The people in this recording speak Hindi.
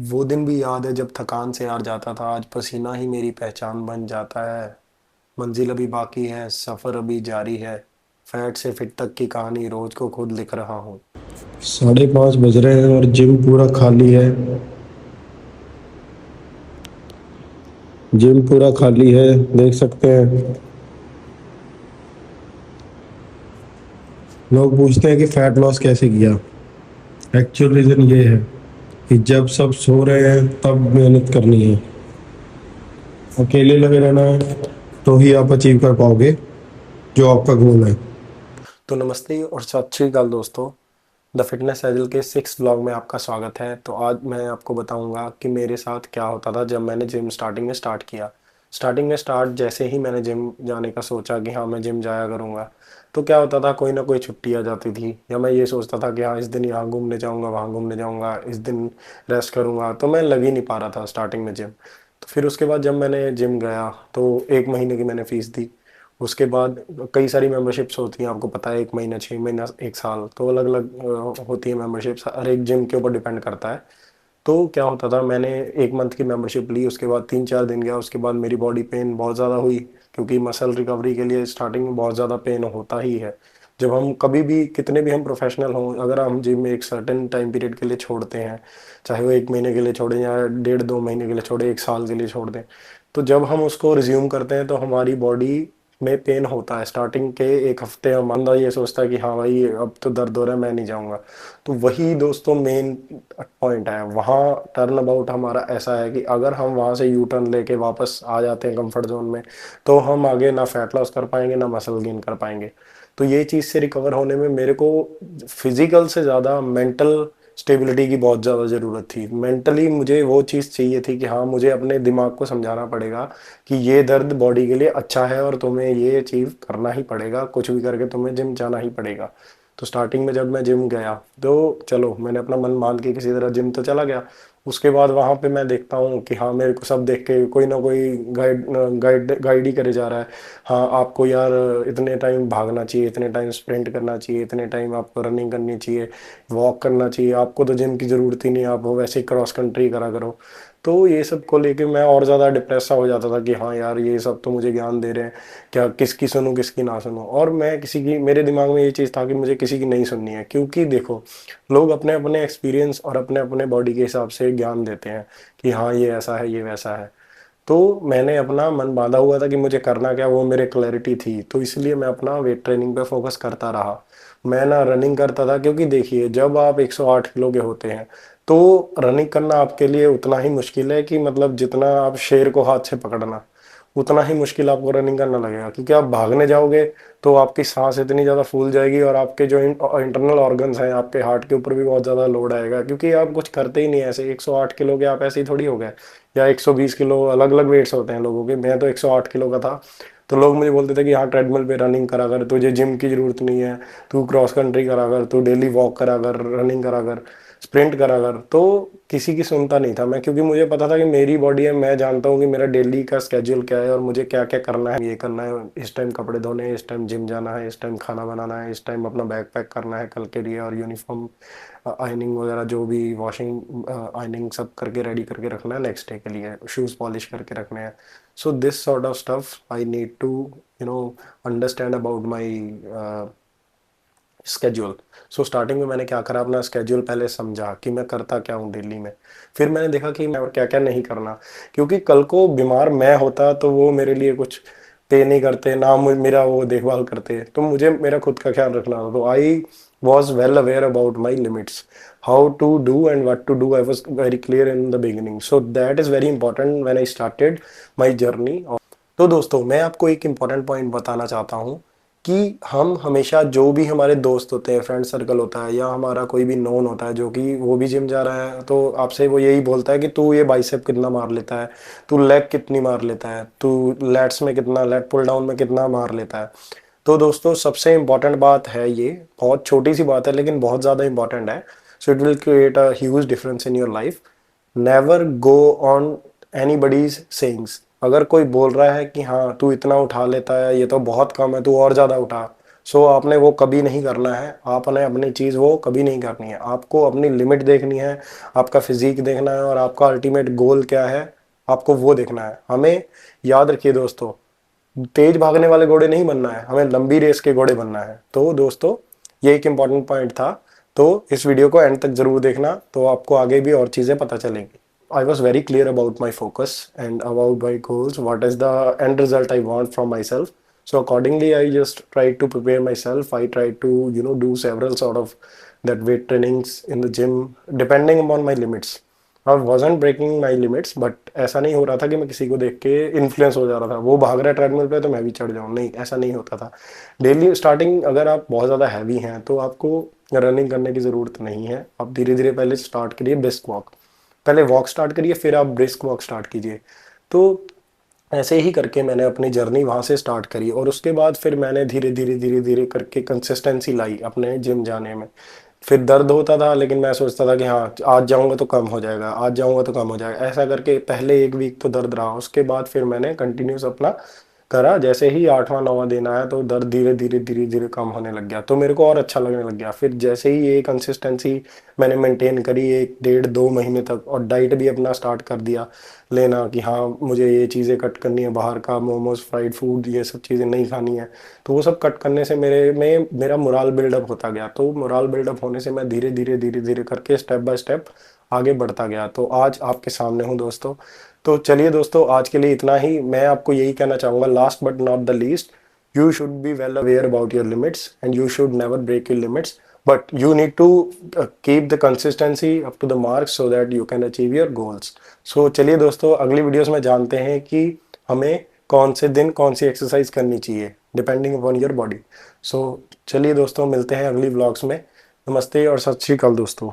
वो दिन भी याद है जब थकान से हार जाता था। आज पसीना ही मेरी पहचान बन जाता है। मंजिल अभी बाकी है, सफर अभी जारी है। फैट से फिट तक की कहानी रोज को खुद लिख रहा हूँ। 5:30 बज रहे हैं और जिम पूरा खाली है। जिम पूरा खाली है, देख सकते हैं। लोग पूछते हैं कि फैट लॉस कैसे किया। एक्चुअल रीजन ये है कि जब सब सो रहे हैं तब मेहनत करनी है। अकेले लगे रहना है तो ही आप अचीव कर पाओगे जो आपका गोल है। तो नमस्ते और सत श्री अकाल दोस्तों। द फिटनेस एजल के 6 ब्लॉग में आपका स्वागत है। तो आज मैं आपको बताऊंगा कि मेरे साथ क्या होता था जब मैंने जिम स्टार्टिंग में स्टार्ट किया। स्टार्टिंग में जैसे ही मैंने जिम जाने का सोचा कि हाँ मैं जिम जाया करूँगा, तो क्या होता था, कोई ना कोई छुट्टी आ जाती थी, या मैं ये सोचता था कि हाँ इस दिन यहाँ घूमने जाऊँगा, वहाँ घूमने जाऊँगा, इस दिन रेस्ट करूँगा, तो मैं लग ही नहीं पा रहा था स्टार्टिंग में जिम। तो फिर उसके बाद जब मैंने जिम गया तो 1 महीने की मैंने फ़ीस दी। उसके बाद कई सारी मेंबरशिप्स होती हैं, आपको पता है, 1 महीना, 6 महीना, 1 साल, तो अलग अलग होती है मेंबरशिप्स, हर एक जिम के ऊपर डिपेंड करता है। तो क्या होता था, मैंने 1 मंथ की मेंबरशिप ली, उसके बाद 3-4 दिन गया, उसके बाद मेरी बॉडी पेन बहुत ज़्यादा हुई, क्योंकि मसल रिकवरी के लिए स्टार्टिंग में बहुत ज़्यादा पेन होता ही है। जब हम कभी भी, कितने भी हम प्रोफेशनल हों, अगर हम जिम में एक सर्टेन टाइम पीरियड के लिए छोड़ते हैं, चाहे वो 1 महीने के लिए छोड़ें या 1.5-2 महीने के लिए छोड़ें, 1 साल के लिए छोड़ दें, तो जब हम उसको रिज्यूम करते हैं तो हमारी बॉडी में पेन होता है। स्टार्टिंग के 1 हफ्ते हम, बंदा ये सोचता है कि हाँ भाई अब तो दर्द हो रहा है, मैं नहीं जाऊँगा। तो वही दोस्तों मेन पॉइंट है। वहाँ टर्न अबाउट हमारा ऐसा है कि अगर हम वहाँ से यू टर्न लेके वापस आ जाते हैं कंफर्ट जोन में, तो हम आगे ना फैट लॉस कर पाएंगे ना मसल गेन कर पाएंगे। तो ये चीज़ से रिकवर होने में मेरे को फिजिकल से ज़्यादा मेंटल स्टेबिलिटी की बहुत ज़्यादा ज़रूरत थी। मेंटली मुझे वो चीज़ चाहिए थी कि हाँ मुझे अपने दिमाग को समझाना पड़ेगा कि ये दर्द बॉडी के लिए अच्छा है और तुम्हें ये अचीव करना ही पड़ेगा, कुछ भी करके तुम्हें जिम जाना ही पड़ेगा। तो स्टार्टिंग में जब मैं जिम गया तो चलो मैंने अपना मन मान के किसी तरह जिम तो चला गया। उसके बाद वहाँ पे मैं देखता हूँ कि हाँ मेरे को सब देख के कोई ना कोई गाइड गाइड गाइड ही करे जा रहा है। हाँ आपको यार इतने टाइम भागना चाहिए, इतने टाइम स्प्रिंट करना चाहिए, इतने टाइम आपको रनिंग करनी चाहिए, वॉक करना चाहिए, आपको तो जिम की ज़रूरत ही नहीं है, आप वो वैसे ही क्रॉस कंट्री करा करो। तो ये सब को लेके मैं और ज़्यादा डिप्रेस सा हो जाता था कि हाँ यार ये सब तो मुझे ज्ञान दे रहे हैं, क्या किसकी सुनूं किसकी ना सुनूं। और मैं किसी की, मेरे दिमाग में ये चीज़ था कि मुझे किसी की नहीं सुननी है, क्योंकि देखो लोग अपने अपने एक्सपीरियंस और अपने अपने बॉडी के हिसाब से ज्ञान देते हैं कि हाँ ये ऐसा है, ये वैसा है। तो मैंने अपना मन बांधा हुआ था कि मुझे करना क्या, वो मेरे क्लैरिटी थी, तो इसलिए मैं अपना वेट ट्रेनिंग पे फोकस करता रहा। मैं ना रनिंग करता था, क्योंकि देखिए जब आप 108 किलो के होते हैं तो रनिंग करना आपके लिए उतना ही मुश्किल है कि मतलब जितना आप शेर को हाथ से पकड़ना, उतना ही मुश्किल आपको रनिंग करना लगेगा। क्योंकि आप भागने जाओगे तो आपकी सांस इतनी ज़्यादा फूल जाएगी और आपके जो इंटरनल ऑर्गन्स हैं, आपके हार्ट के ऊपर भी बहुत ज़्यादा लोड आएगा, क्योंकि आप कुछ करते ही नहीं। ऐसे 108 किलो के आप ऐसे ही थोड़ी हो गए, या 120 किलो, अलग अलग वेट्स होते हैं लोगों के। मैं तो 108 किलो का था। तो लोग मुझे बोलते थे कि हाँ ट्रेडमिल पे रनिंग करा कर, तुझे जिम की ज़रूरत नहीं है, तू क्रॉस कंट्री करा कर, तू डेली वॉक करा कर, रनिंग करा कर, स्प्रिंट करा कर। तो किसी की सुनता नहीं था मैं, क्योंकि मुझे पता था कि मेरी बॉडी है, मैं जानता हूँ कि मेरा डेली का स्केड्यूल क्या है और मुझे क्या क्या करना है। ये करना है, इस टाइम कपड़े धोने हैं, इस टाइम जिम जाना है, इस टाइम खाना बनाना है, इस टाइम अपना बैग पैक करना है कल के लिए, और यूनिफॉर्म आयनिंग वगैरह जो भी, वॉशिंग आयनिंग सब करके रेडी करके रखना है नेक्स्ट डे के लिए, शूज़ पॉलिश करके रखने हैं। So this sort of stuff I need to you know understand about my schedule. So starting में मैंने क्या करा, अपना स्केड्यूल पहले समझा कि मैं करता क्या हूँ डेली में। फिर मैंने देखा कि मैं और क्या क्या नहीं करना, क्योंकि कल को बीमार मैं होता तो वो मेरे लिए कुछ पे नहीं करते ना, मेरा वो देखभाल करते, तो मुझे मेरा खुद का ख्याल रखना था। तो I was well aware about my limits, how to do and what to do, I was very clear in the beginning. So that is very important when I started my journey. तो दोस्तों मैं आपको एक इम्पॉर्टेंट पॉइंट बताना चाहता हूँ कि हम हमेशा, जो भी हमारे दोस्त होते हैं, फ्रेंड सर्कल होता है, या हमारा कोई भी नोन होता है जो कि वो भी जिम जा रहा है, तो आपसे वो यही बोलता है कि तू ये बाइसेप कितना मार लेता है, तू लेग कितनी मार लेता है, तू लेट्स में कितना, लेट पुल डाउन में कितना मार लेता है। तो दोस्तों सबसे इम्पॉर्टेंट बात है, ये बहुत छोटी सी बात है लेकिन बहुत ज़्यादा इंपॉर्टेंट है। So it will create a huge difference in your life. Never go on anybody's sayings. अगर कोई बोल रहा है कि हाँ तू इतना उठा लेता है, ये तो बहुत कम है, तू और ज़्यादा उठा, सो आपने वो कभी नहीं करना है, आपने अपनी चीज़ वो कभी नहीं करनी है। आपको अपनी लिमिट देखनी है, आपका फिजिक देखना है और आपका अल्टीमेट गोल क्या है, आपको वो देखना है। हमें याद रखिए दोस्तों, तेज भागने वाले घोड़े नहीं बनना है, हमें लंबी रेस के घोड़े बनना है। तो दोस्तों ये एक इंपॉर्टेंट पॉइंट था। तो इस वीडियो को एंड तक जरूर देखना, तो आपको आगे भी और चीज़ें पता चलेंगी। I was very clear about my focus and about my goals, what is the end result I want from myself. So accordingly, I just tried to prepare myself. I tried to, do several sort of that weight trainings in the gym, depending upon my limits. I wasn't breaking my limits, but ऐसा नहीं हो रहा था कि मैं किसी को देख के इन्फ्लुएंस हो जा रहा था, वो भाग रहा है ट्रेडमिल पे तो मैं भी चढ़ जाऊँ, नहीं ऐसा नहीं होता था। डेली स्टार्टिंग अगर आप बहुत ज़्यादा हैवी हैं तो आपको रनिंग करने की ज़रूरत नहीं है। आप धीरे धीरे पहले स्टार्ट करिए ब्रिस्क वॉक, पहले वॉक स्टार्ट करिए फिर आप ब्रिस्क वॉक स्टार्ट कीजिए। तो ऐसे ही करके मैंने अपनी जर्नी वहाँ से स्टार्ट करी और उसके बाद फिर मैंने धीरे धीरे धीरे धीरे करके कंसिस्टेंसी लाई अपने जिम जाने में। फिर दर्द होता था लेकिन मैं सोचता था कि हाँ आज जाऊँगा तो कम हो जाएगा, आज जाऊँगा तो कम हो जाएगा, ऐसा करके पहले एक वीक तो दर्द रहा। उसके बाद फिर मैंने कंटिन्यूस अपना करा। जैसे ही 8वां 9वां दिन आया तो दर्द धीरे धीरे धीरे धीरे कम होने लग गया, तो मेरे को और अच्छा लगने लग गया। फिर जैसे ही ये कंसिस्टेंसी मैंने मेंटेन करी 1 1.5 2 महीने तक, और डाइट भी अपना स्टार्ट कर दिया लेना कि हाँ मुझे ये चीज़ें कट करनी है, बाहर का मोमोज फ्राइड फूड ये सब चीज़ें नहीं खानी है। तो वो सब कट करने से मेरा मोराल बिल्डअप होता गया। तो मोराल बिल्डअप होने से मैं धीरे धीरे धीरे धीरे करके स्टेप बाय स्टेप आगे बढ़ता गया। तो आज आपके सामने हूँ दोस्तों। तो चलिए दोस्तों, आज के लिए इतना ही। मैं आपको यही कहना चाहूँगा, last but not the least, you should be well aware about your limits and you should never break your limits, but you need to keep the consistency up to the mark so that you can achieve your goals. So चलिए दोस्तों, अगली वीडियोस में जानते हैं कि हमें कौन से दिन कौन सी एक्सरसाइज करनी चाहिए डिपेंडिंग अपॉन योर बॉडी। सो चलिए दोस्तों, मिलते हैं अगली व्लॉग्स में। नमस्ते और सत श्री अकाल दोस्तों।